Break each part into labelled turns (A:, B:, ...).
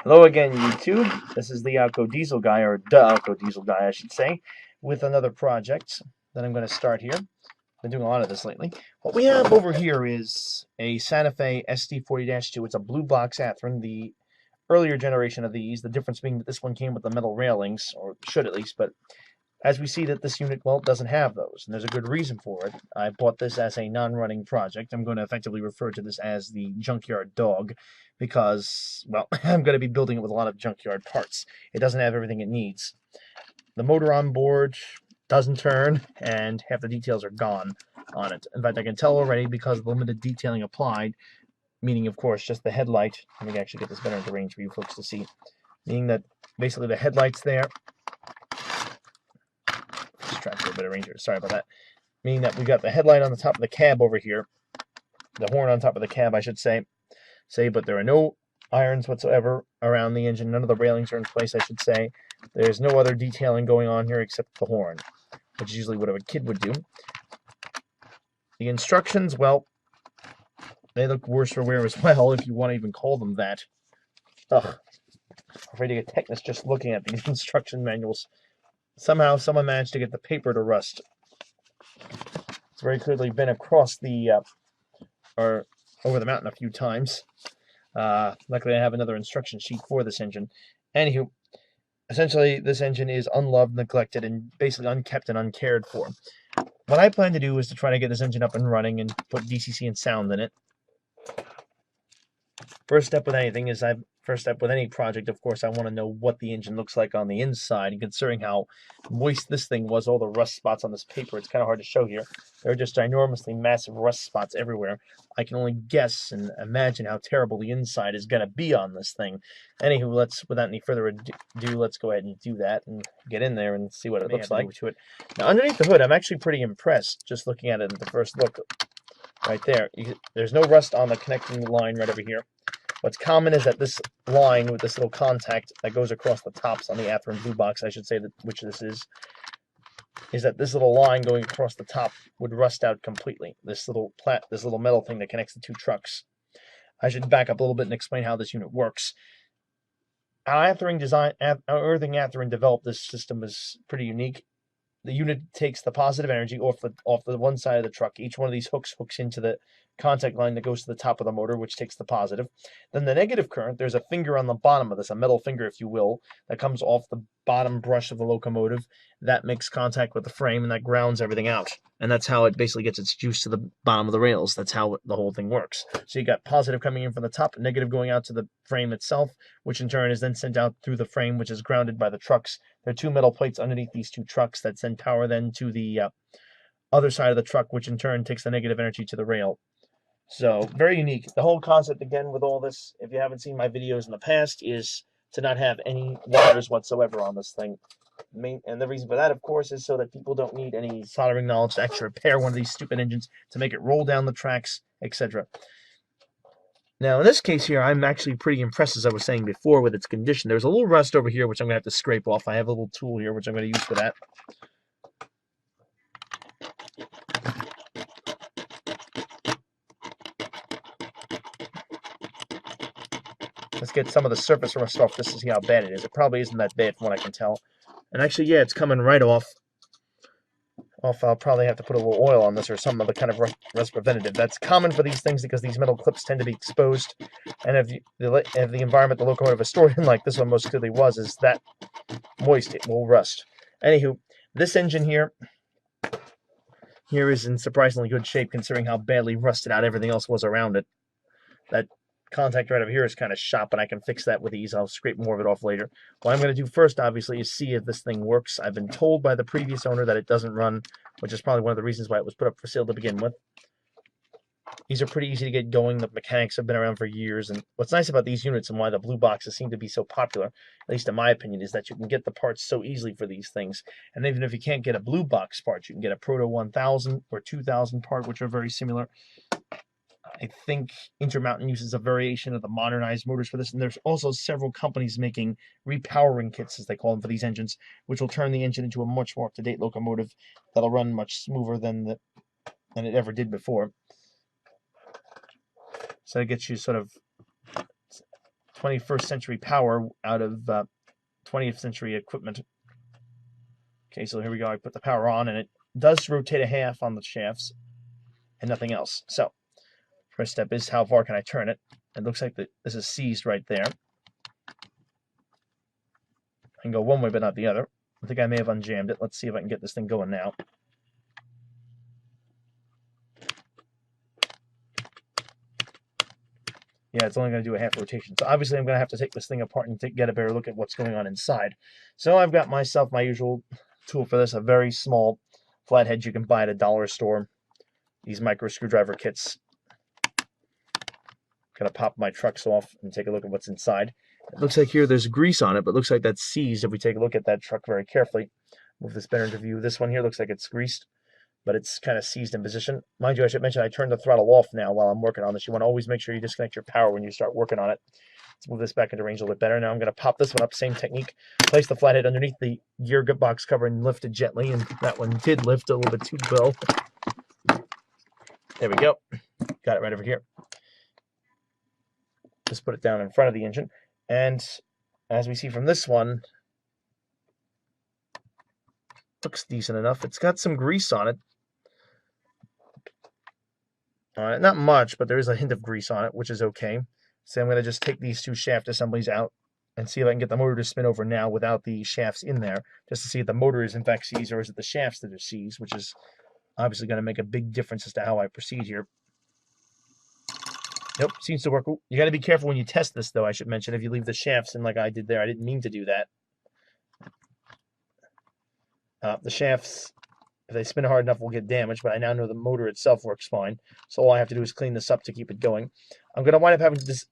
A: Hello again, YouTube. This is the Alco Diesel guy, or the Alco Diesel guy, I should say, with another project that I'm going to start here. Been doing a lot of this lately. What we have over here is a Santa Fe SD40-2. It's a blue box Athearn, the earlier generation of these. The difference being that this one came with the metal railings, or should at least, but as we see that this unit, well, doesn't have those, and there's a good reason for it. I bought this as a non-running project. I'm going to effectively refer to this as the Junkyard dog because, well, I'm going to be building it with a lot of junkyard parts. It doesn't have everything it needs. The motor on board doesn't turn, and half the details are gone on it. In fact, I can tell already because of the limited detailing applied, meaning, of course, just the headlight. Let me actually get this better into range for you folks to see. Meaning that basically the headlight's there. Trying to get a bit of range here. Sorry about that. Meaning that we got the headlight on the top of the cab over here. The horn on top of the cab, I should say. But there are no irons whatsoever around the engine. None of the railings are in place, I should say. There's no other detailing going on here except the horn, which is usually what a kid would do. The instructions, well, they look worse for wear as well, if you want to even call them that. Ugh. I'm afraid to get tetanus just looking at these instruction manuals. Somehow, someone managed to get the paper to rust. It's very clearly been across the, or over the mountain a few times. Luckily, I have another instruction sheet for this engine. Anywho, essentially, this engine is unloved, neglected, and basically unkept and uncared for. What I plan to do is to try to get this engine up and running and put DCC and sound in it. First step with anything is first step with any project, of course, I want to know what the engine looks like on the inside. And considering how moist this thing was, all the rust spots on this paper, it's kind of hard to show here. There are just enormously massive rust spots everywhere. I can only guess and imagine how terrible the inside is going to be on this thing. Anywho, without any further ado, let's go ahead and do that and get in there and see what it looks like. Now, underneath the hood, I'm actually pretty impressed just looking at it at the first look. Right there. There's no rust on the connecting line right over here. What's common is that this line with this little contact that goes across the tops on the Athearn blue box, I should say, which this is that this little line going across the top would rust out completely. This little metal thing that connects the two trucks. I should back up a little bit and explain how this unit works. How everything Athearn developed this system is pretty unique. The unit takes the positive energy off the one side of the truck. Each one of these hooks into the contact line that goes to the top of the motor, which takes the positive. Then the negative current, there's a finger on the bottom of this, a metal finger, if you will, that comes off the bottom brush of the locomotive. That makes contact with the frame, and that grounds everything out. And that's how it basically gets its juice to the bottom of the rails. That's how the whole thing works. So you got positive coming in from the top, negative going out to the frame itself, which in turn is then sent out through the frame, which is grounded by the trucks. There are two metal plates underneath these two trucks that send power then to the other side of the truck, which in turn takes the negative energy to the rail. So, very unique. The whole concept, again, with all this, if you haven't seen my videos in the past, is to not have any wires whatsoever on this thing. And the reason for that, of course, is so that people don't need any soldering knowledge to actually repair one of these stupid engines to make it roll down the tracks, etc. Now, in this case here, I'm actually pretty impressed, as I was saying before, with its condition. There's a little rust over here, which I'm going to have to scrape off. I have a little tool here, which I'm going to use for that. Let's get some of the surface rust off just to see how bad it is. It probably isn't that bad from what I can tell. And actually, yeah, it's coming right off. I'll probably have to put a little oil on this or some other kind of rust preventative. That's common for these things because these metal clips tend to be exposed. And if the environment the locomotive is stored in, like this one most clearly was, is that moist, it will rust. Anywho, this engine here is in surprisingly good shape considering how badly rusted out everything else was around it. That contact right over here is kind of shot, but I can fix that with ease. I'll scrape more of it off later. What I'm going to do first, obviously, is see if this thing works. I've been told by the previous owner that it doesn't run, which is probably one of the reasons why it was put up for sale to begin with. These are pretty easy to get going. The mechanics have been around for years, and what's nice about these units and why the blue boxes seem to be so popular, at least in my opinion, is that you can get the parts so easily for these things. And even if you can't get a blue box part, you can get a Proto 1000 or 2000 part, which are very similar. I think Intermountain uses a variation of the modernized motors for this, and there's also several companies making repowering kits, as they call them, for these engines, which will turn the engine into a much more up-to-date locomotive that'll run much smoother than it ever did before. So it gets you sort of 21st century power out of 20th century equipment. Okay, so here we go. I put the power on, and it does rotate a half on the shafts and nothing else. So first step is how far can I turn it? It looks like this is seized right there. I can go one way but not the other. I think I may have unjammed it. Let's see if I can get this thing going now. Yeah, it's only going to do a half rotation. So obviously I'm going to have to take this thing apart and get a better look at what's going on inside. So I've got myself my usual tool for this, a very small flathead you can buy at a dollar store. These micro screwdriver kits. Going to pop my trucks off and take a look at what's inside. It looks like here there's grease on it, but it looks like that's seized if we take a look at that truck very carefully. Move this better into view. This one here looks like it's greased, but it's kind of seized in position. Mind you, I should mention I turned the throttle off now while I'm working on this. You want to always make sure you disconnect your power when you start working on it. Let's move this back into range a little bit better. Now I'm going to pop this one up, same technique. Place the flathead underneath the gear box cover and lift it gently, and that one did lift a little bit too low. There we go. Got it right over here. Just put it down in front of the engine. And as we see from this one, looks decent enough. It's got some grease on it. Not much, but there is a hint of grease on it, which is okay. So I'm going to just take these two shaft assemblies out and see if I can get the motor to spin over now without the shafts in there, just to see if the motor is in fact seized or is it the shafts that are seized, which is obviously going to make a big difference as to how I proceed here. Nope, seems to work. You got to be careful when you test this, though, I should mention. If you leave the shafts in like I did there, I didn't mean to do that. The shafts, if they spin hard enough, will get damaged, but I now know the motor itself works fine. So all I have to do is clean this up to keep it going. I'm going to wind up having this.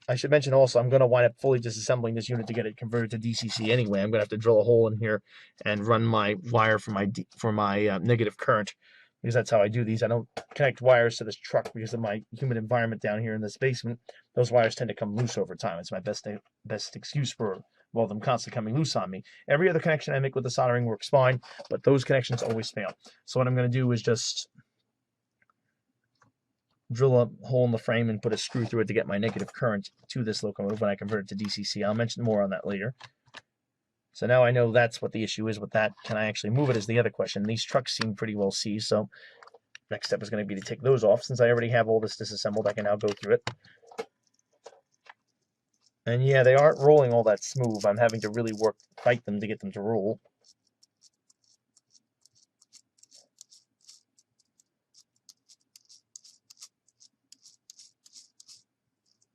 A: I should mention also, I'm going to wind up fully disassembling this unit to get it converted to DCC anyway. I'm going to have to drill a hole in here and run my wire for my negative current, because that's how I do these. I don't connect wires to this truck because of my humid environment down here in this basement. Those wires tend to come loose over time. It's my best excuse for, well, them constantly coming loose on me. Every other connection I make with the soldering works fine, but those connections always fail. So what I'm going to do is just drill a hole in the frame and put a screw through it to get my negative current to this locomotive when I convert it to DCC. I'll mention more on that later. So now I know that's what the issue is with that. Can I actually move it is the other question. These trucks seem pretty well seized, so next step is going to be to take those off. Since I already have all this disassembled, I can now go through it. And yeah, they aren't rolling all that smooth. I'm having to really fight them to get them to roll.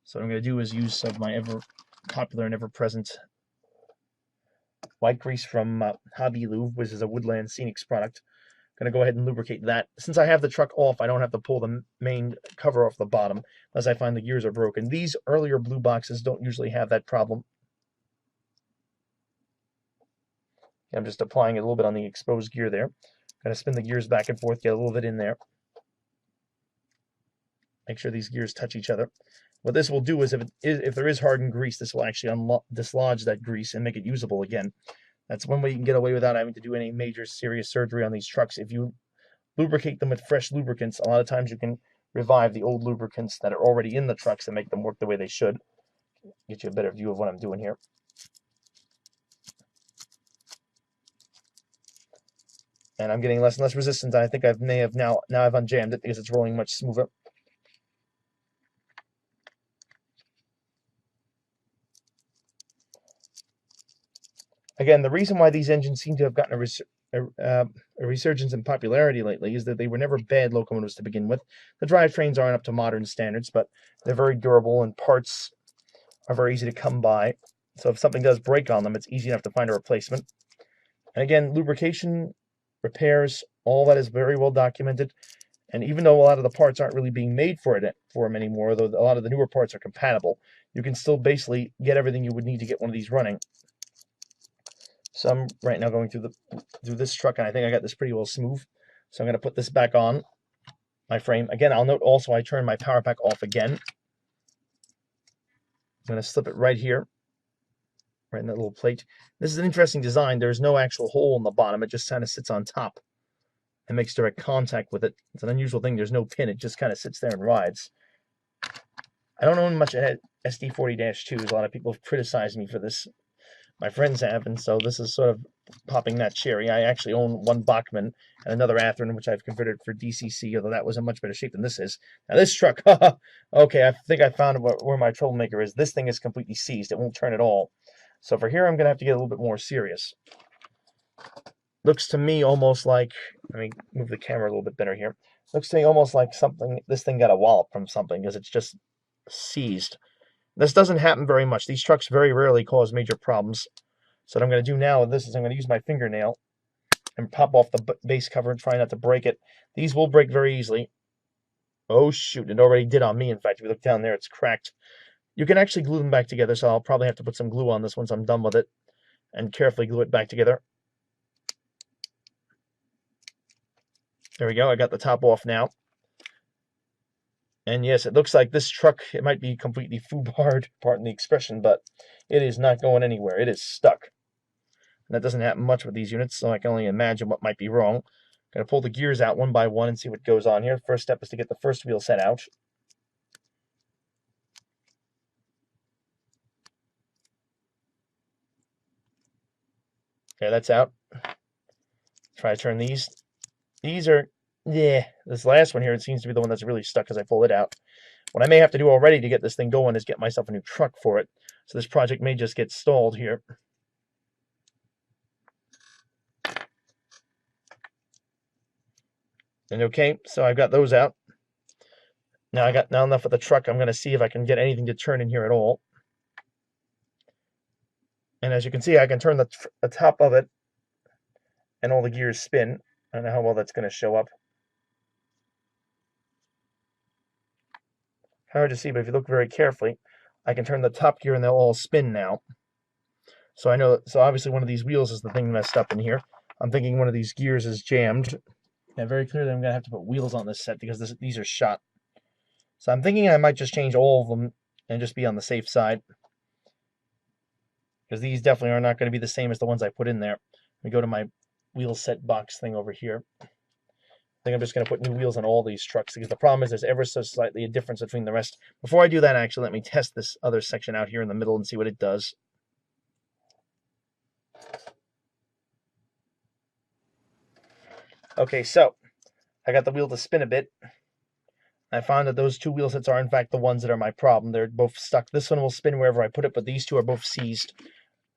A: So what I'm going to do is use some of my ever-popular and ever-present white grease from Hobby Lube, which is a Woodland Scenics product. I'm going to go ahead and lubricate that. Since I have the truck off, I don't have to pull the main cover off the bottom unless I find the gears are broken. These earlier blue boxes don't usually have that problem. I'm just applying it a little bit on the exposed gear there. Going to spin the gears back and forth, get a little bit in there. Make sure these gears touch each other. What this will do is, if there is hardened grease, this will actually dislodge that grease and make it usable again. That's one way you can get away without having to do any major serious surgery on these trucks. If you lubricate them with fresh lubricants, a lot of times you can revive the old lubricants that are already in the trucks and make them work the way they should. Get you a better view of what I'm doing here. And I'm getting less and less resistance. I think now I've unjammed it because it's rolling much smoother. Again, the reason why these engines seem to have gotten a resurgence in popularity lately is that they were never bad locomotives to begin with. The drivetrains aren't up to modern standards, but they're very durable and parts are very easy to come by. So if something does break on them, it's easy enough to find a replacement. And again, lubrication, repairs, all that is very well documented. And even though a lot of the parts aren't really being made for them anymore, though a lot of the newer parts are compatible, you can still basically get everything you would need to get one of these running. So I'm right now going through this truck, and I think I got this pretty well smooth. So I'm going to put this back on my frame. Again, I'll note also I turn my power pack off again. I'm going to slip it right here, right in that little plate. This is an interesting design. There's no actual hole in the bottom. It just kind of sits on top and makes direct contact with it. It's an unusual thing. There's no pin. It just kind of sits there and rides. I don't know much SD40-2s. A lot of people have criticized me for this. My friends have, and so this is sort of popping that cherry. I actually own one Bachmann and another Athearn, which I've converted for DCC, although that was in much better shape than this is. Now this truck, okay, I think I found where my troublemaker is. This thing is completely seized. It won't turn at all. So for here, I'm going to have to get a little bit more serious. Looks to me almost like, let me move the camera a little bit better here. Looks to me almost like something, this thing got a wallop from something, because it's just seized. This doesn't happen very much. These trucks very rarely cause major problems. So what I'm going to do now with this is I'm going to use my fingernail and pop off the base cover and try not to break it. These will break very easily. Oh shoot, it already did on me. In fact, if you look down there, it's cracked. You can actually glue them back together, so I'll probably have to put some glue on this once I'm done with it and carefully glue it back together. There we go, I got the top off now. And yes, it looks like this truck, it might be completely foobarred, pardon the expression, but it is not going anywhere. It is stuck. And that doesn't happen much with these units, so I can only imagine what might be wrong. I'm going to pull the gears out one by one and see what goes on here. First step is to get the first wheel set out. Okay, that's out. Try to turn these. These are, yeah, this last one here, it seems to be the one that's really stuck as I pull it out. What I may have to do already to get this thing going is get myself a new truck for it. So this project may just get stalled here. And okay, so I've got those out. Now I got enough of the truck. I'm going to see if I can get anything to turn in here at all. And as you can see, I can turn the top of it and all the gears spin. I don't know how well that's going to show up. Hard to see, but if you look very carefully, I can turn the top gear and they'll all spin now. So I know, so obviously one of these wheels is the thing messed up in here. I'm thinking one of these gears is jammed. And very clearly I'm going to have to put wheels on this set because these are shot. So I'm thinking I might just change all of them and just be on the safe side. Because these definitely are not going to be the same as the ones I put in there. Let me go to my wheel set box thing over here. I think I'm just going to put new wheels on all these trucks because the problem is there's ever so slightly a difference between the rest. Before I do that, actually, let me test this other section out here in the middle and see what it does. Okay, so I got the wheel to spin a bit. I found that those two wheel sets are in fact the ones that are my problem. They're both stuck. This one will spin wherever I put it, but these two are both seized.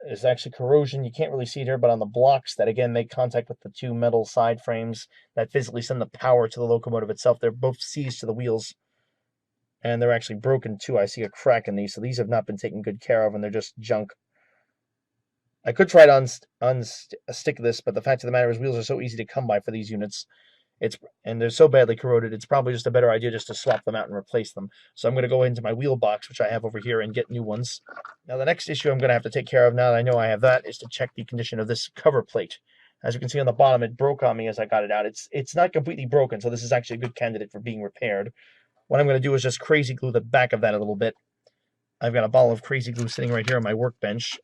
A: There's actually corrosion. You can't really see it here, but on the blocks that, again, make contact with the two metal side frames that physically send the power to the locomotive itself, they're both seized to the wheels. And they're actually broken, too. I see a crack in these, so these have not been taken good care of, and they're just junk. I could try to unstick this, but the fact of the matter is wheels are so easy to come by for these units. And they're so badly corroded, it's probably just a better idea just to swap them out and replace them. So I'm going to go into my wheel box, which I have over here, and get new ones. Now the next issue I'm going to have to take care of now that I know I have that is to check the condition of this cover plate. As you can see on the bottom, it broke on me as I got it out. It's not completely broken, so this is actually a good candidate for being repaired. What I'm going to do is just crazy glue the back of that a little bit. I've got a bottle of crazy glue sitting right here on my workbench.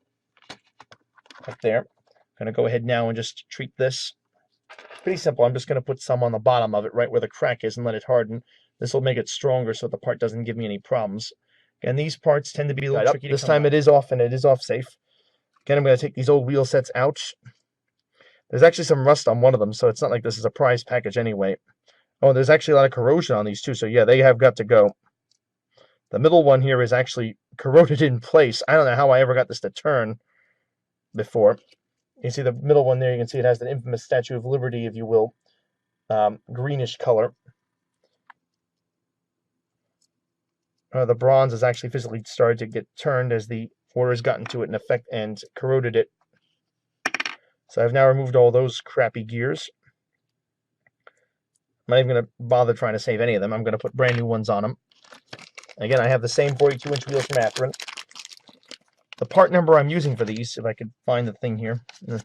A: Up there. I'm going to go ahead now and just treat this. Pretty simple. I'm just going to put some on the bottom of it, right where the crack is, and let it harden. This will make it stronger so the part doesn't give me any problems. Again, these parts tend to be a little tricky to come by. This time it is off, and it is off safe. Again, I'm going to take these old wheel sets out. There's actually some rust on one of them, so it's not like this is a prize package anyway. Oh, there's actually a lot of corrosion on these too, so yeah, they have got to go. The middle one here is actually corroded in place. I don't know how I ever got this to turn before. You can see the middle one there. You can see it has the infamous Statue of Liberty, if you will, greenish color. The bronze has actually physically started to get turned as the water has gotten to it in effect and corroded it. So I've now removed all those crappy gears. I'm not even going to bother trying to save any of them. I'm going to put brand new ones on them. Again, I have the same 42-inch wheels from Athearn. The part number I'm using for these, if I could find the thing here. The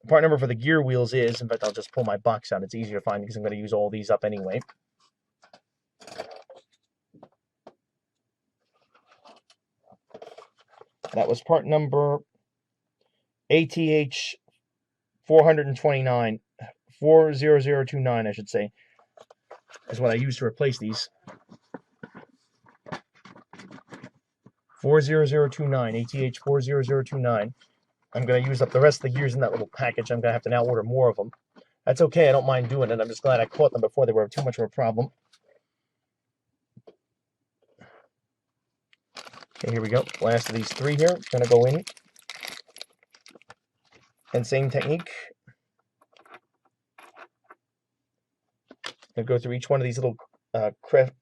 A: part number for the gear wheels is, in fact, I'll just pull my box out. It's easier to find because I'm going to use all these up anyway. That was part number ATH 429, 40029, I should say. is what I use to replace these. 40029, ATH 40029. I'm going to use up the rest of the gears in that little package. I'm going to have to now order more of them. That's okay. I don't mind doing it. I'm just glad I caught them before they were too much of a problem. Okay, here we go. Last of these 3 here. Going to go in. And same technique. Going to go through each one of these little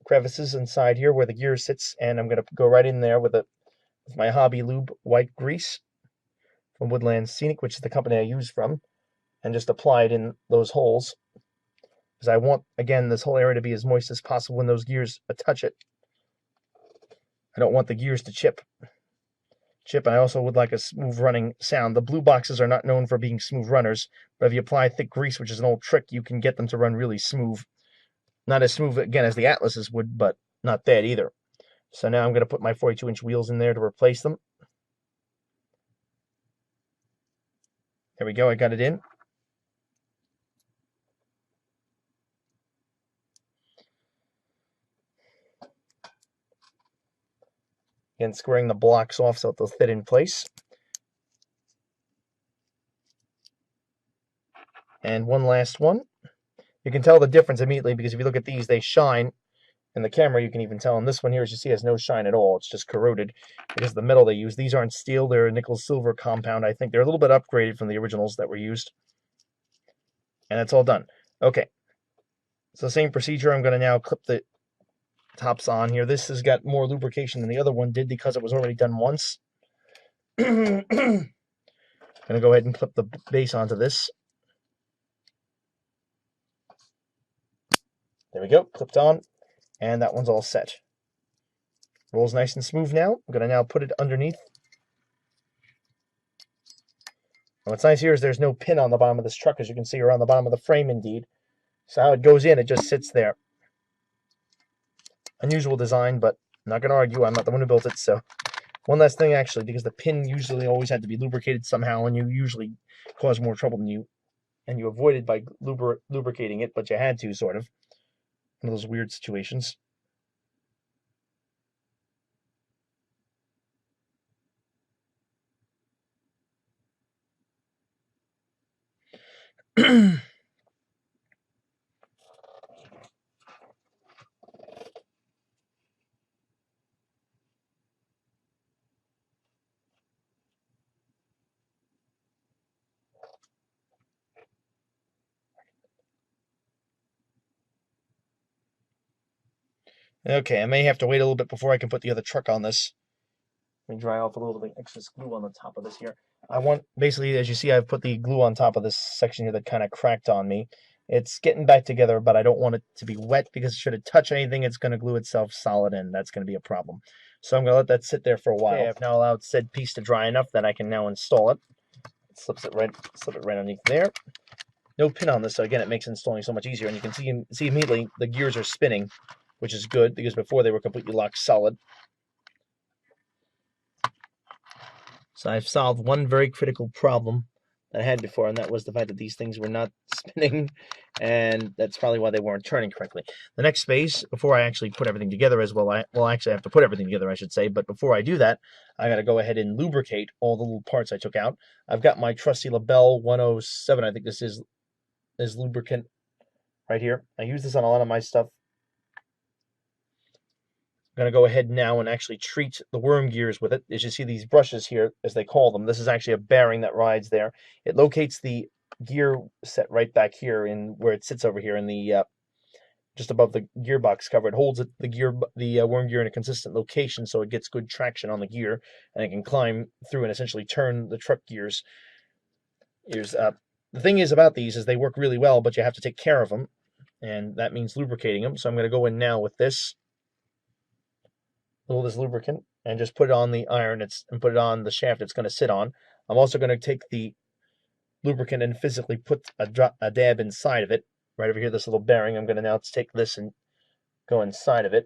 A: crevices inside here where the gear sits, and I'm going to go right in there with my Hobby Lube white grease from Woodland Scenic, which is the company I use from, and just apply it in those holes, because I want, again, this whole area to be as moist as possible when those gears touch it. I don't want the gears to chip. And I also would like a smooth running sound. The blue boxes are not known for being smooth runners, but if you apply thick grease, which is an old trick, you can get them to run really smooth. Not as smooth, again, as the Atlases would, but not bad either. So now I'm going to put my 42-inch wheels in there to replace them. There we go, I got it in. Again, squaring the blocks off so they'll fit in place. And one last one. You can tell the difference immediately because if you look at these, they shine. In the camera, you can even tell. And this one here, as you see, has no shine at all. It's just corroded because the metal they use. These aren't steel. They're a nickel-silver compound. I think they're a little bit upgraded from the originals that were used. And that's all done. Okay. So same procedure. I'm going to now clip the tops on here. This has got more lubrication than the other one did because it was already done once. I'm going to go ahead and clip the base onto this. There we go, clipped on, and that one's all set. Rolls nice and smooth now. I'm going to now put it underneath. And what's nice here is there's no pin on the bottom of this truck, as you can see, or on the bottom of the frame indeed. So how it goes in, it just sits there. Unusual design, but I'm not going to argue. I'm not the one who built it, so. One last thing, actually, because the pin usually always had to be lubricated somehow, and you usually cause more trouble than you avoided by lubricating it, but you had to, sort of. One of those weird situations. Okay, I may have to wait a little bit before I can put the other truck on this. Let me dry off a little of the excess glue on the top of this here. I want, basically, as you see, I've put the glue on top of this section here that kind of cracked on me. It's getting back together, but I don't want it to be wet because should it touch anything, it's going to glue itself solid in. That's going to be a problem. So I'm going to let that sit there for a while. Okay, I've now allowed said piece to dry enough that I can now install it. Slip it right underneath there. No pin on this, so again, it makes installing so much easier. And you can see immediately the gears are spinning, which is good because before they were completely locked solid. So I've solved one very critical problem that I had before, and that was the fact that these things were not spinning, and that's probably why they weren't turning correctly. The next phase, before I actually put everything together as well, actually I have to put everything together, I should say, but before I do that, I got to go ahead and lubricate all the little parts I took out. I've got my trusty LaBelle 107, I think this is lubricant right here. I use this on a lot of my stuff. I'm going to go ahead now and actually treat the worm gears with it. As you see these brushes here, as they call them, this is actually a bearing that rides there. It locates the gear set right back here in where it sits over here in the just above the gearbox cover. It holds the worm gear in a consistent location so it gets good traction on the gear and it can climb through and essentially turn the truck gears up. The thing is about these is they work really well, but you have to take care of them, and that means lubricating them. So I'm going to go in now with this lubricant and just put it on the iron and put it on the shaft it's going to sit on. I'm also going to take the lubricant and physically put a dab inside of it. Right over here, this little bearing. I'm going to now take this and go inside of it.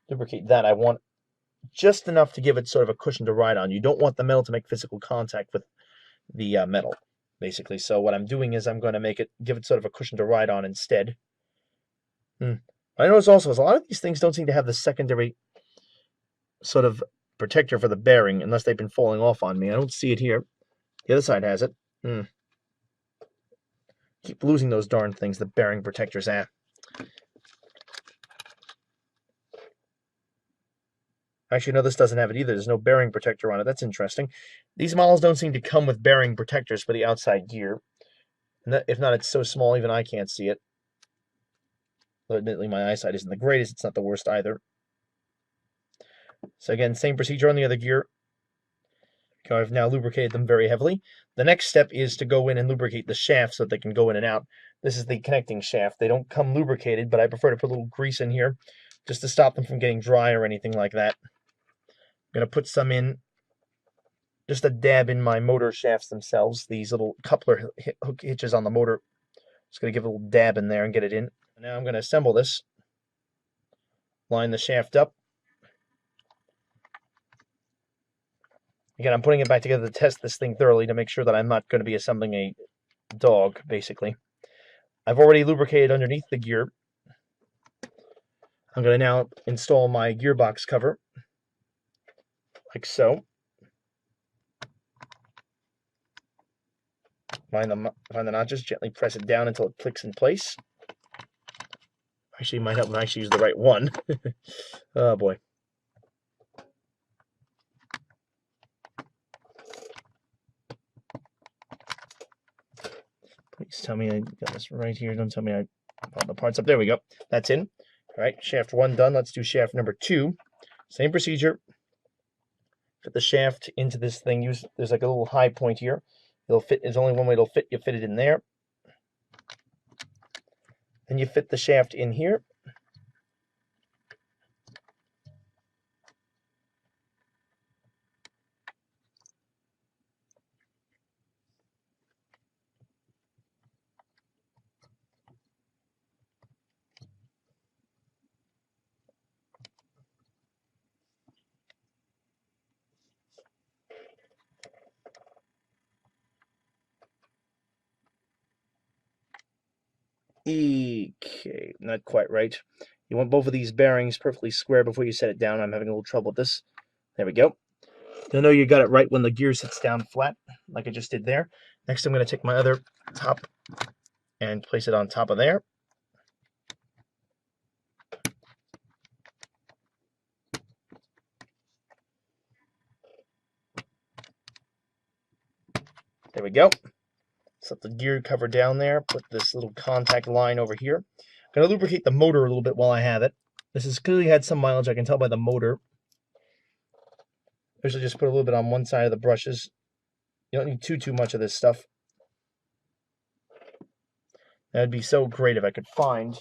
A: Lubricate that. I want just enough to give it sort of a cushion to ride on. You don't want the metal to make physical contact with the metal. basically. So what I'm doing is I'm going to give it sort of a cushion to ride on instead. I notice also is a lot of these things don't seem to have the secondary sort of protector for the bearing unless they've been falling off on me. I don't see it here. The other side has it. Keep losing those darn things, the bearing protectors. Actually, no, this doesn't have it either. There's no bearing protector on it. That's interesting. These models don't seem to come with bearing protectors for the outside gear. If not, it's so small even I can't see it. Though admittedly, my eyesight isn't the greatest. It's not the worst either. So again, same procedure on the other gear. I've now lubricated them very heavily. The next step is to go in and lubricate the shaft so that they can go in and out. This is the connecting shaft. They don't come lubricated, but I prefer to put a little grease in here just to stop them from getting dry or anything like that. I'm going to put some in, just a dab in my motor shafts themselves, these little coupler hook hitches on the motor. Just going to give a little dab in there and get it in. Now I'm going to assemble this, line the shaft up. Again, I'm putting it back together to test this thing thoroughly to make sure that I'm not going to be assembling a dog, basically. I've already lubricated underneath the gear. I'm going to now install my gearbox cover, like so. Find the notches, gently press it down until it clicks in place. Actually, it might help if I actually use the right one. Oh boy. Please tell me I got this right here. Don't tell me I brought the parts up. There we go. That's in. All right, shaft 1 done. Let's do shaft number 2. Same procedure. Fit the shaft into this thing. There's like a little high point here. It'll fit. There's only one way it'll fit. You fit it in there. Then you fit the shaft in here. Okay, not quite right. You want both of these bearings perfectly square before you set it down. I'm having a little trouble with this. There we go. You'll know you got it right when the gear sits down flat, like I just did there. Next, I'm going to take my other top and place it on top of there. There we go. Set the gear cover down there. Put this little contact line over here. I'm going to lubricate the motor a little bit while I have it. This has clearly had some mileage. I can tell by the motor. Usually just put a little bit on one side of the brushes. You don't need too much of this stuff. That'd be so great if I could find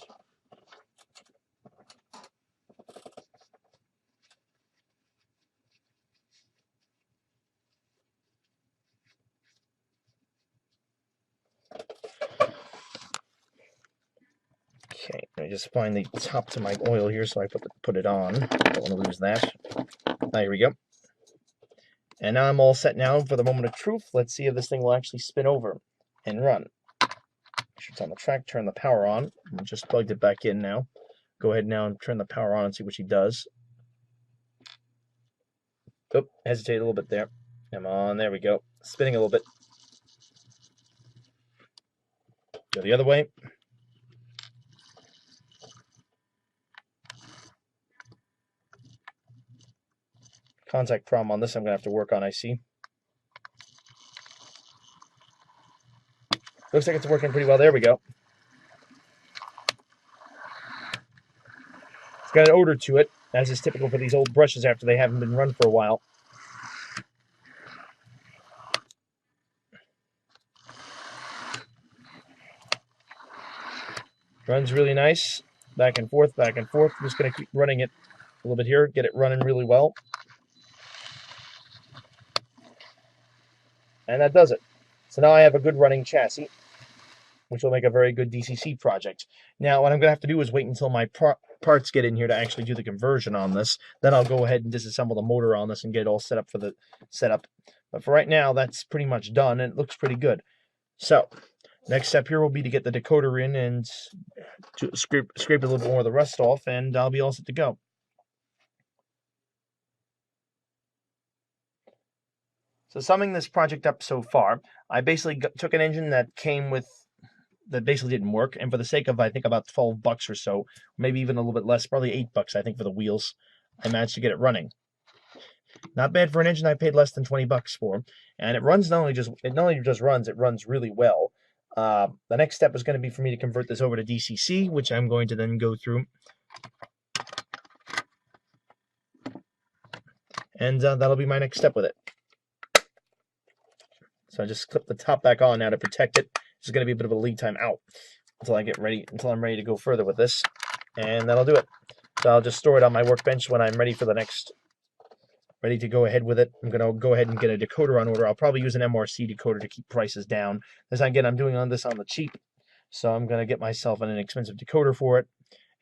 A: Okay, let me just find the top to my oil here so I put it on. Don't want to lose that. Here we go. And now I'm all set now for the moment of truth. Let's see if this thing will actually spin over and run. Make sure it's on the track, turn the power on. I just plugged it back in now. Go ahead now and turn the power on and see what she does. Oh, hesitate a little bit there. Come on, there we go. Spinning a little bit. Go the other way. Contact problem on this I'm going to have to work on, I see. Looks like it's working pretty well. There we go. It's got an odor to it, as is typical for these old brushes after they haven't been run for a while. Runs really nice. Back and forth, back and forth. I'm just going to keep running it a little bit here, get it running really well. And that does it. So now I have a good running chassis, which will make a very good DCC project. Now, what I'm going to have to do is wait until my parts get in here to actually do the conversion on this. Then I'll go ahead and disassemble the motor on this and get it all set up for the setup. But for right now, that's pretty much done, and it looks pretty good. So, next step here will be to get the decoder in and to scrape a little bit more of the rust off, and I'll be all set to go. So summing this project up so far, I basically took an engine that basically didn't work, and for the sake of, I think, about $12 or so, maybe even a little bit less, probably $8, I think, for the wheels, I managed to get it running. Not bad for an engine I paid less than $20 for, and it runs not only just runs, it runs really well. The next step is going to be for me to convert this over to DCC, which I'm going to then go through, and that'll be my next step with it. So I just clip the top back on now to protect it. This is going to be a bit of a lead time out until I'm ready to go further with this, and that'll do it. So I'll just store it on my workbench when I'm ready to go ahead with it. I'm going to go ahead and get a decoder on order. I'll probably use an MRC decoder to keep prices down. Again, I'm doing this on the cheap, so I'm going to get myself an inexpensive decoder for it.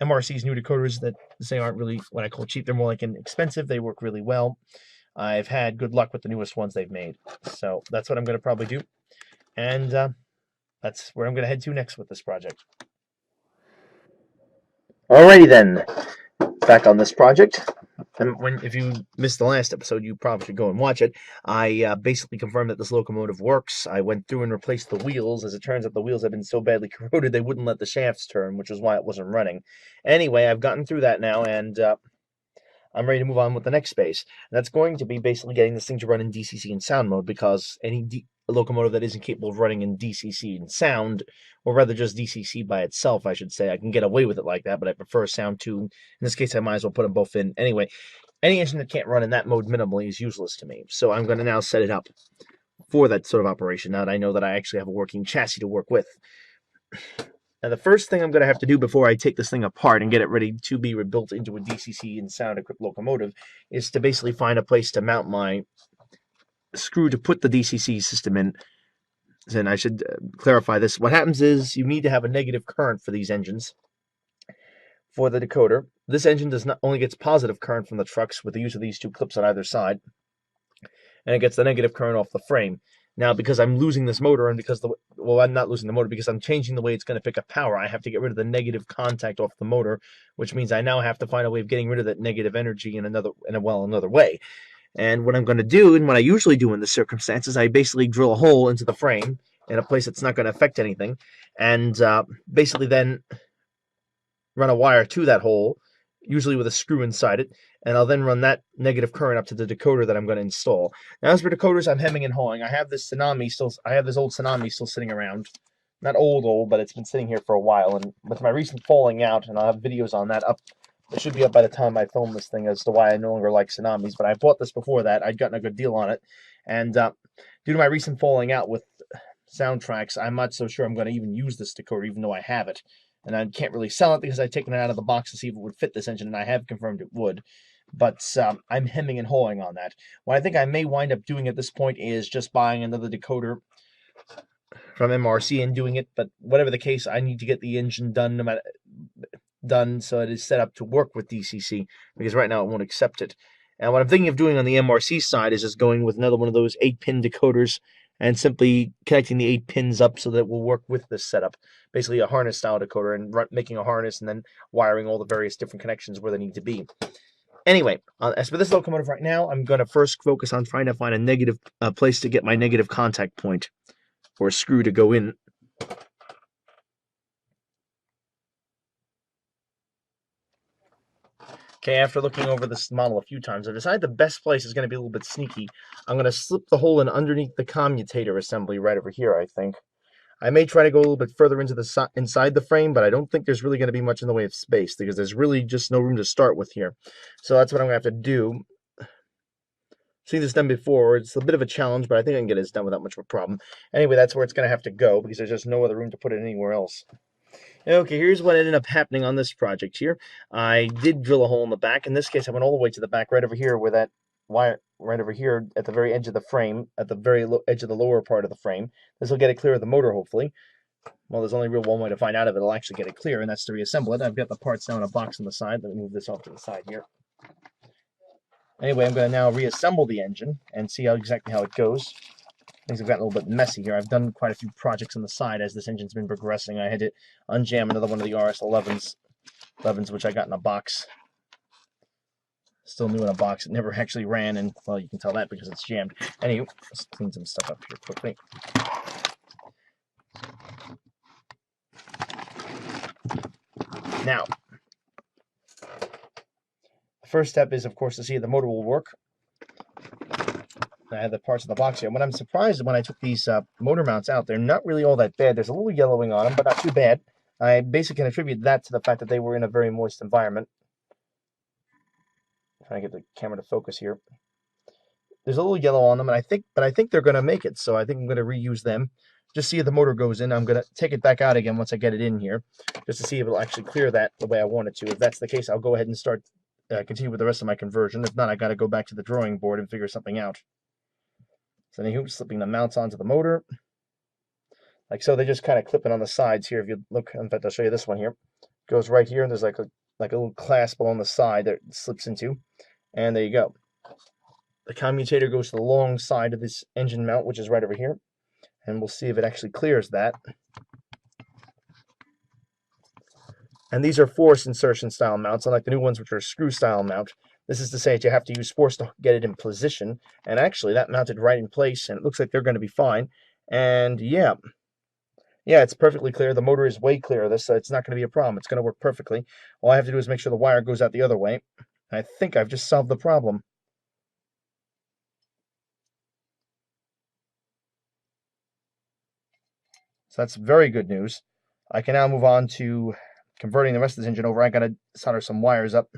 A: MRC's new decoders that say aren't really what I call cheap. They're more like inexpensive. They work really well. I've had good luck with the newest ones they've made. So that's what I'm going to probably do. And that's where I'm going to head to next with this project. Alrighty then. Back on this project. And if you missed the last episode, you probably should go and watch it. I basically confirmed that this locomotive works. I went through and replaced the wheels. As it turns out, the wheels have been so badly corroded they wouldn't let the shafts turn, which is why it wasn't running. Anyway, I've gotten through that now, and I'm ready to move on with the next phase. And that's going to be basically getting this thing to run in DCC and sound mode, because any locomotive that isn't capable of running in DCC and sound, or rather just DCC by itself, I should say, I can get away with it like that, but I prefer sound too. In this case, I might as well put them both in. Anyway, any engine that can't run in that mode minimally is useless to me. So I'm going to now set it up for that sort of operation, now that I know that I actually have a working chassis to work with. Now, the first thing I'm going to have to do before I take this thing apart and get it ready to be rebuilt into a DCC and sound-equipped locomotive is to basically find a place to mount my screw to put the DCC system in. And I should clarify this. What happens is you need to have a negative current for these engines. For the decoder, this engine only gets positive current from the trucks with the use of these two clips on either side, and it gets the negative current off the frame. Now, because I'm losing this motor, and I'm not losing the motor, because I'm changing the way it's going to pick up power, I have to get rid of the negative contact off the motor, which means I now have to find a way of getting rid of that negative energy in another way. And what I'm going to do, and what I usually do in this circumstances, I basically drill a hole into the frame in a place that's not going to affect anything, and basically then run a wire to that hole, usually with a screw inside it, and I'll then run that negative current up to the decoder that I'm going to install. Now, as for decoders, I'm hemming and hawing. I have this old Tsunami still sitting around. Not old, but it's been sitting here for a while, and with my recent falling out, and I'll have videos on that up. It should be up by the time I film this thing as to why I no longer like Tsunamis, but I bought this before that. I'd gotten a good deal on it, and due to my recent falling out with soundtracks, I'm not so sure I'm going to even use this decoder, even though I have it. And I can't really sell it because I've taken it out of the box to see if it would fit this engine, and I have confirmed it would. But I'm hemming and hawing on that. What I think I may wind up doing at this point is just buying another decoder from MRC and doing it. But whatever the case, I need to get the engine done so it is set up to work with DCC, because right now it won't accept it. And what I'm thinking of doing on the MRC side is just going with another one of those 8-pin decoders and simply connecting the 8 pins up so that it will work with this setup. Basically a harness-style decoder, and making a harness and then wiring all the various different connections where they need to be. Anyway, as for this locomotive right now, I'm going to first focus on trying to find a negative place to get my negative contact point, or a screw to go in. Okay, after looking over this model a few times, I decided the best place is going to be a little bit sneaky. I'm going to slip the hole in underneath the commutator assembly right over here, I think. I may try to go a little bit further into inside the frame, but I don't think there's really going to be much in the way of space, because there's really just no room to start with here. So that's what I'm going to have to do. Seen this done before. It's a bit of a challenge, but I think I can get this done without much of a problem. Anyway, that's where it's going to have to go, because there's just no other room to put it anywhere else. Okay, here's what ended up happening on this project here. I did drill a hole in the back. In this case, I went all the way to the back, right over here, where that wire, right over here at the very edge of the frame, at the very edge of the lower part of the frame. This will get it clear of the motor, hopefully. Well, there's only real one way to find out if it'll actually get it clear, and that's to reassemble it. I've got the parts now in a box on the side. Let me move this off to the side here. Anyway, I'm going to now reassemble the engine and see exactly how it goes. things have gotten a little bit messy here. I've done quite a few projects on the side as this engine's been progressing. I had to unjam another one of the RS11s, which I got in a box. Still new in a box. It never actually ran, and, well, you can tell that because it's jammed. Anyway, let's clean some stuff up here quickly. Now, the first step is, of course, to see if the motor will work. I have the parts of the box here. When I'm surprised when I took these motor mounts out, they're not really all that bad. There's a little yellowing on them, but not too bad. I basically can attribute that to the fact that they were in a very moist environment. Trying to get the camera to focus here. There's a little yellow on them, and I think they're going to make it. So I think I'm going to reuse them. Just see if the motor goes in. I'm going to take it back out again once I get it in here, just to see if it'll actually clear that the way I want it to. If that's the case, I'll go ahead and start continue with the rest of my conversion. If not, I got to go back to the drawing board and figure something out. So anywho, slipping the mounts onto the motor. Like so, they just kind of clip it on the sides here. If you look, in fact, I'll show you this one here. It goes right here, and there's like a little clasp along the side that it slips into. And there you go. The commutator goes to the long side of this engine mount, which is right over here. And we'll see if it actually clears that. And these are force insertion style mounts, unlike the new ones, which are screw style mount. This is to say that you have to use force to get it in position. And actually, that mounted right in place, and it looks like they're going to be fine. And yeah, it's perfectly clear. The motor is way clear of this, so it's not going to be a problem. It's going to work perfectly. All I have to do is make sure the wire goes out the other way. I think I've just solved the problem. So that's very good news. I can now move on to converting the rest of this engine over. I got to solder some wires up.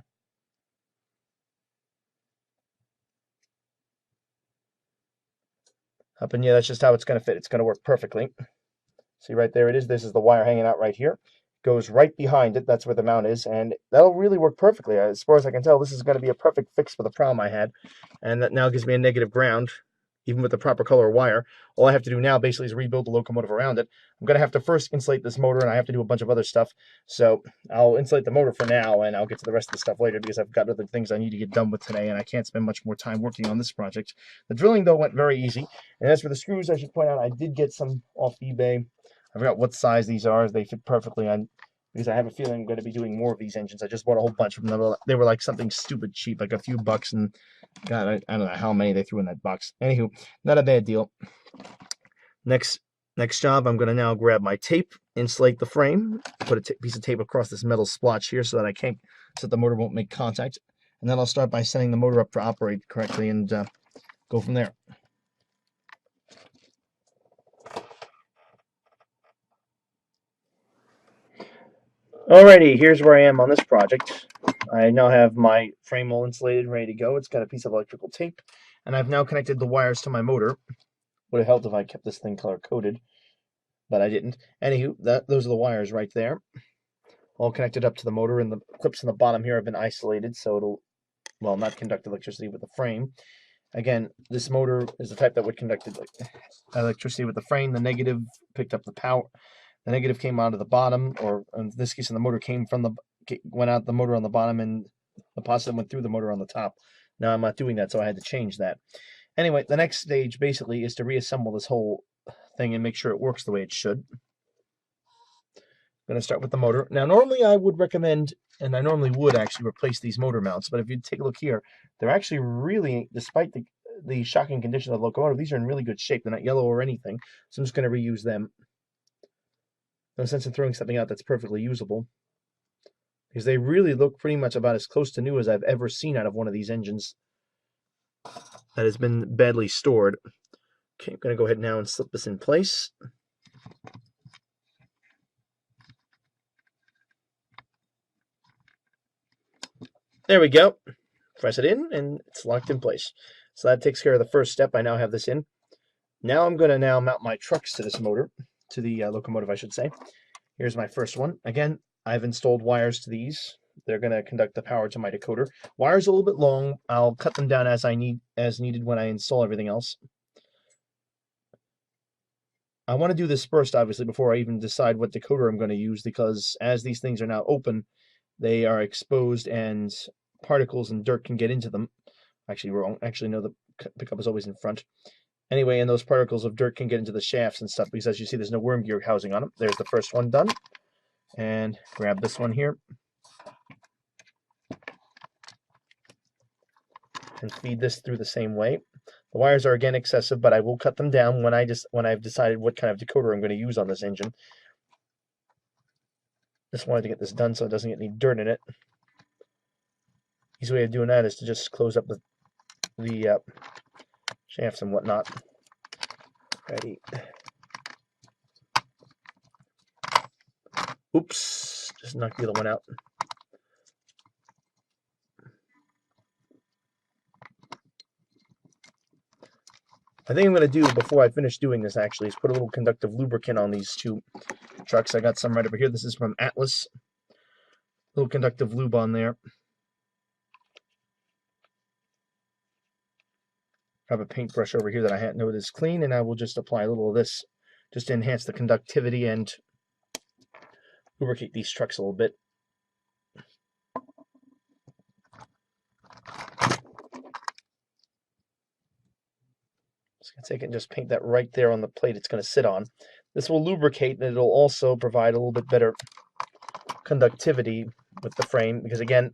A: And yeah, that's just how it's going to fit. It's going to work perfectly. See, right there it is. This is the wire hanging out right here. Goes right behind it. That's where the mount is, and that'll really work perfectly. As far as I can tell, this is going to be a perfect fix for the problem I had, and that now gives me a negative ground, even with the proper color wire. All I have to do now basically is rebuild the locomotive around it. I'm going to have to first insulate this motor, and I have to do a bunch of other stuff. So I'll insulate the motor for now, and I'll get to the rest of the stuff later because I've got other things I need to get done with today, and I can't spend much more time working on this project. The drilling, though, went very easy. And as for the screws, I should point out I did get some off eBay. I forgot what size these are. They fit perfectly on, because I have a feeling I'm going to be doing more of these engines. I just bought a whole bunch of them. They were like something stupid cheap, like a few bucks, and God, I don't know how many they threw in that box. Anywho, not a bad deal. Next job, I'm going to now grab my tape, insulate the frame, put a piece of tape across this metal splotch here so that the motor won't make contact, and then I'll start by setting the motor up to operate correctly and go from there. Alrighty, here's where I am on this project. I now have my frame all insulated, ready to go. It's got a piece of electrical tape, and I've now connected the wires to my motor. Would have helped if I kept this thing color-coded, but I didn't. Anywho, those are the wires right there, all connected up to the motor, and the clips in the bottom here have been isolated, so it'll, well, not conduct electricity with the frame. Again, this motor is the type that would conduct electricity with the frame. The negative picked up the power. The negative came out of the bottom, or in this case, the motor went out the motor on the bottom, and the positive went through the motor on the top. Now I'm not doing that, so I had to change that. Anyway, the next stage basically is to reassemble this whole thing and make sure it works the way it should. I'm going to start with the motor. Now, normally I would recommend, and I normally would actually replace these motor mounts, but if you take a look here, they're actually really, despite the shocking condition of the locomotive, these are in really good shape. They're not yellow or anything, so I'm just going to reuse them. No sense in throwing something out that's perfectly usable, because they really look pretty much about as close to new as I've ever seen out of one of these engines that has been badly stored. Okay, I'm going to go ahead now and slip this in place. There we go. Press it in, and it's locked in place. So that takes care of the first step. I now have this in. Now I'm going to mount my trucks to this motor, to the locomotive, I should say. Here's my first one. Again, I've installed wires to these. They're going to conduct the power to my decoder. Wires a little bit long. I'll cut them down as needed when I install everything else. I want to do this first, obviously, before I even decide what decoder I'm going to use, because as these things are now open, they are exposed and particles and dirt can get into them. Actually, wrong. Actually, no, the pickup is always in front. Anyway, and those particles of dirt can get into the shafts and stuff because, as you see, there's no worm gear housing on them. There's the first one done. And grab this one here. And feed this through the same way. The wires are again excessive, but I will cut them down when I've decided what kind of decoder I'm going to use on this engine. Just wanted to get this done so it doesn't get any dirt in it. Easy way of doing that is to just close up the shafts and whatnot. Ready. Oops, just knocked the other one out. I think I'm going to do, before I finish doing this actually, is put a little conductive lubricant on these two trucks. I got some right over here. This is from Atlas. Little conductive lube on there. I have a paintbrush over here that I know is clean, and I will just apply a little of this just to enhance the conductivity and lubricate these trucks a little bit. Just going to take it and just paint that right there on the plate it's going to sit on. This will lubricate, and it'll also provide a little bit better conductivity with the frame, because again,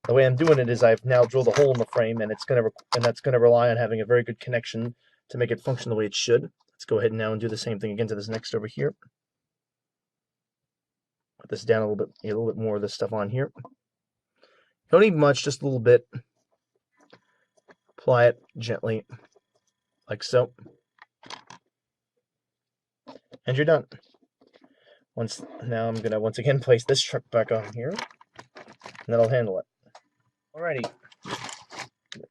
A: the way I'm doing it is I've now drilled a hole in the frame, and that's going to rely on having a very good connection to make it function the way it should. Let's go ahead now and do the same thing again to this next over here. Put this down a little bit more of this stuff on here. Don't need much, just a little bit. Apply it gently, like so. And you're done. Now I'm gonna once again place this truck back on here, and that'll handle it. Alrighty.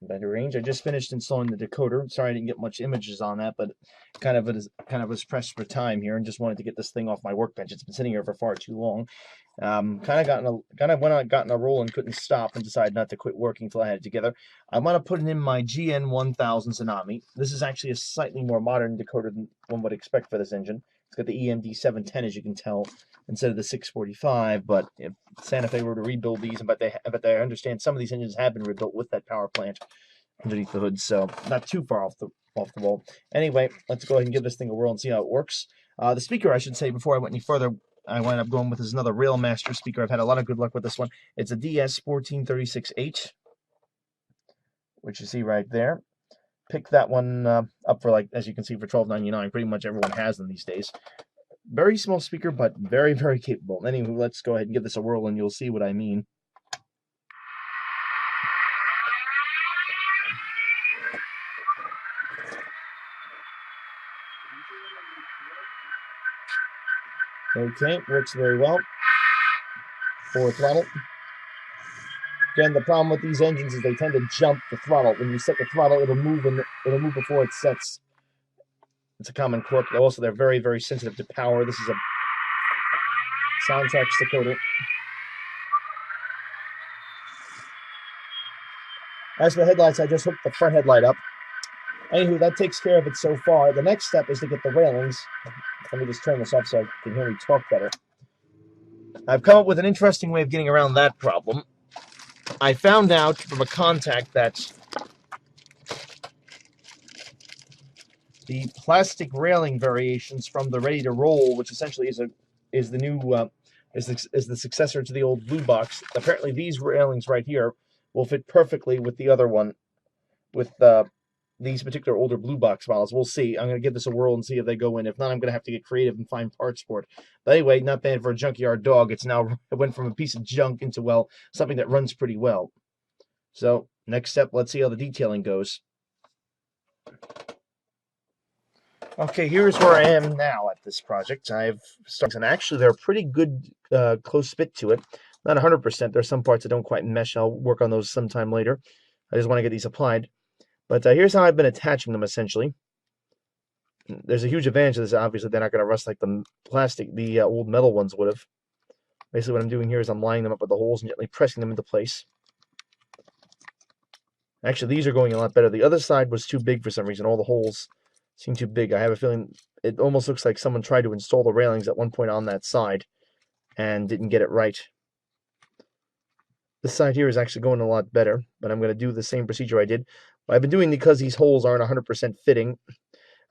A: Better range. I just finished installing the decoder. Sorry I didn't get much images on that, but kind of was pressed for time here, and just wanted to get this thing off my workbench. It's been sitting here for far too long. Got in a roll and couldn't stop, and decided not to quit working until I had it together. I'm gonna put it in my GN 1000 Tsunami. This is actually a slightly more modern decoder than one would expect for this engine. It's got the EMD 710, as you can tell, instead of the 645. But if Santa Fe were to rebuild these, but they understand some of these engines have been rebuilt with that power plant underneath the hood, so not too far off the wall. Anyway, let's go ahead and give this thing a whirl and see how it works. The speaker, I should say, before I went any further, I wound up going with is another Railmaster speaker. I've had a lot of good luck with this one. It's a DS1436H, which you see right there. Picked that one up for, like, as you can see, for $12.99. Pretty much everyone has them these days. Very small speaker, but very, very capable. Anyway, let's go ahead and give this a whirl, and you'll see what I mean. Okay, works very well. Full throttle. Again, the problem with these engines is they tend to jump the throttle. When you set the throttle, it'll move before it sets. It's a common quirk. Also, they're very, very sensitive to power. This is a soundtrack decoder. As for the headlights, I just hooked the front headlight up. Anywho, that takes care of it so far. The next step is to get the railings. Let me just turn this off so I can hear me talk better. I've come up with an interesting way of getting around that problem. I found out from a contact that the plastic railing variations from the Ready to Roll, which essentially is the successor to the old blue box. Apparently, these railings right here will fit perfectly with the other one, with these particular older blue box models. We'll see. I'm going to give this a whirl and see if they go in. If not, I'm going to have to get creative and find parts for it. But anyway, not bad for a junkyard dog. It went from a piece of junk into, well, something that runs pretty well. So, next step, let's see how the detailing goes. Okay, here's where I am now at this project. I've started, and actually they're a pretty good close fit to it. Not 100%. There's some parts that don't quite mesh. I'll work on those sometime later. I just want to get these applied. But here's how I've been attaching them, essentially. There's a huge advantage to this. Obviously, they're not going to rust like the old metal ones would have. Basically, what I'm doing here is I'm lining them up with the holes and gently pressing them into place. Actually, these are going a lot better. The other side was too big for some reason. All the holes seem too big. I have a feeling it almost looks like someone tried to install the railings at one point on that side and didn't get it right. This side here is actually going a lot better, but I'm going to do the same procedure I did. What I've been doing, because these holes aren't 100% fitting,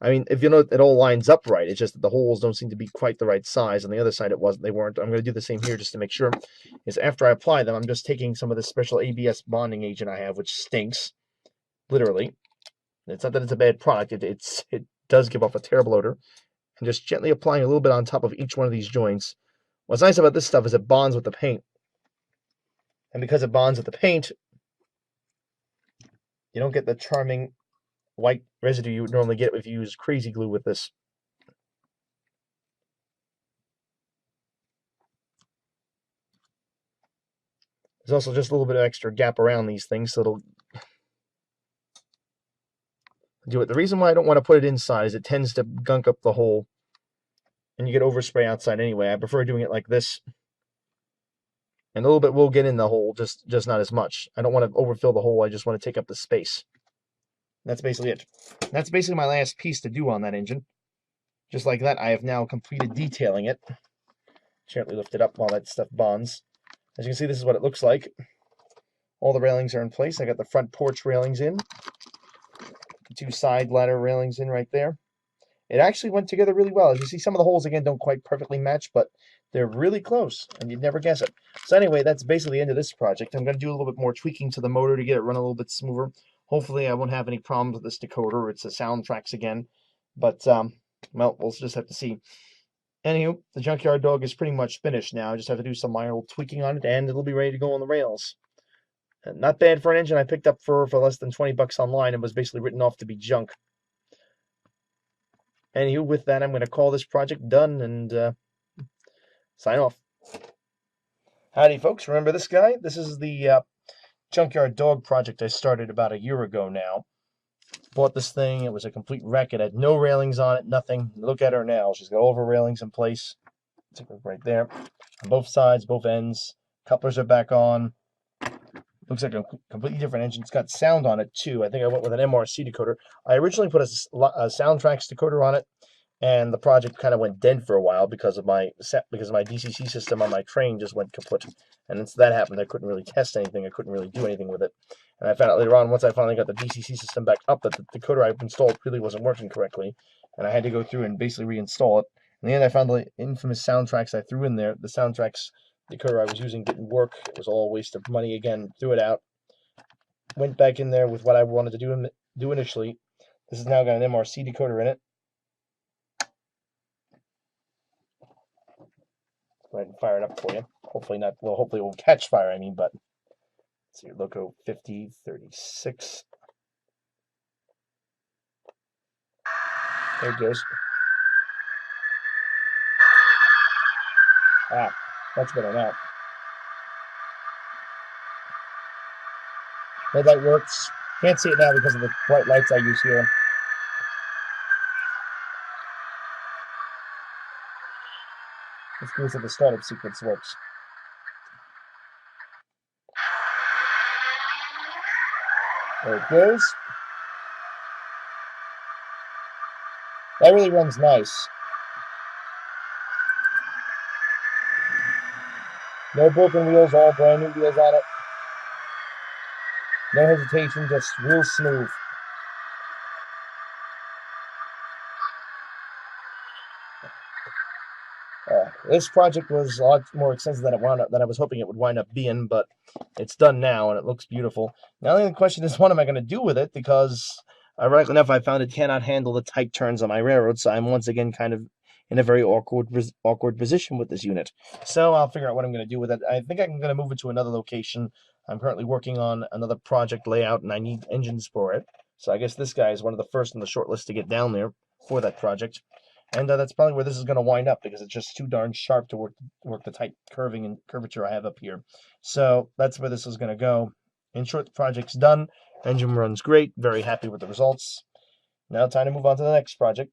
A: I mean, if you know, it all lines up right. It's just that the holes don't seem to be quite the right size. On the other side, they weren't. I'm going to do the same here just to make sure. Is after I apply them, I'm just taking some of this special ABS bonding agent I have, which stinks, literally. It's not that it's a bad product. It does give off a terrible odor. And just gently applying a little bit on top of each one of these joints. What's nice about this stuff is it bonds with the paint. And because it bonds with the paint, you don't get the charming white residue you would normally get if you use crazy glue with this. There's also just a little bit of extra gap around these things, so it'll do it. The reason why I don't want to put it inside is it tends to gunk up the hole, and you get overspray outside anyway. I prefer doing it like this. And a little bit will get in the hole, just not as much. I don't want to overfill the hole, I just want to take up the space. That's basically it. That's basically my last piece to do on that engine. Just like that, I have now completed detailing it. Gently lift it up while that stuff bonds. As you can see, this is what it looks like. All the railings are in place. I got the front porch railings in. The 2 side ladder railings in right there. It actually went together really well. As you see, some of the holes, again, don't quite perfectly match, but they're really close, and you'd never guess it. So anyway, that's basically the end of this project. I'm going to do a little bit more tweaking to the motor to get it run a little bit smoother. Hopefully, I won't have any problems with this decoder. It's a soundtracks again, but, well, we'll just have to see. Anywho, the Junkyard Dog is pretty much finished now. I just have to do some minor tweaking on it, and it'll be ready to go on the rails. And not bad for an engine I picked up for less than 20 bucks online and was basically written off to be junk. Anywho, with that, I'm going to call this project done and sign off. Howdy, folks. Remember this guy? This is the Junkyard Dog project I started about a year ago now. Bought this thing. It was a complete wreck. It had no railings on it, nothing. Look at her now. She's got all of her railings in place. Take a look right there. On both sides, both ends. Couplers are back on. Looks like a completely different engine. It's got sound on it, too. I think I went with an MRC decoder. I originally put a Soundtracks decoder on it, and the project kind of went dead for a while because of my DCC system on my train just went kaput. And once that happened, I couldn't really test anything. I couldn't really do anything with it. And I found out later on, once I finally got the DCC system back up, that the decoder I installed really wasn't working correctly. And I had to go through and basically reinstall it. In the end, I found the infamous Soundtracks I threw in there. The Soundtracks decoder I was using didn't work. It was all a waste of money again. Threw it out. Went back in there with what I wanted to do initially. This has now got an MRC decoder in it. Go ahead and fire it up for you. Hopefully not. Well, hopefully it won't catch fire. I mean, but let's see. Loco 5036. There it goes. Ah, that's better now. Red light works. Can't see it now because of the bright lights I use here. Let's see if the startup sequence works. There it goes. That really runs nice. No broken wheels, all brand new wheels on it. No hesitation, just real smooth. This project was a lot more extensive than I was hoping it would wind up being, but it's done now and it looks beautiful. Now the only question is, what am I going to do with it? Because ironically enough, I found it cannot handle the tight turns on my railroad, so I'm once again kind of in a very awkward position with this unit. So I'll figure out what I'm going to do with it. I think I'm going to move it to another location. I'm currently working on another project layout, and I need engines for it. So I guess this guy is one of the first on the short list to get down there for that project. And that's probably where this is going to wind up, because it's just too darn sharp to work the tight curving and curvature I have up here. So that's where this is going to go. In short, the project's done. Engine runs great. Very happy with the results. Now time to move on to the next project.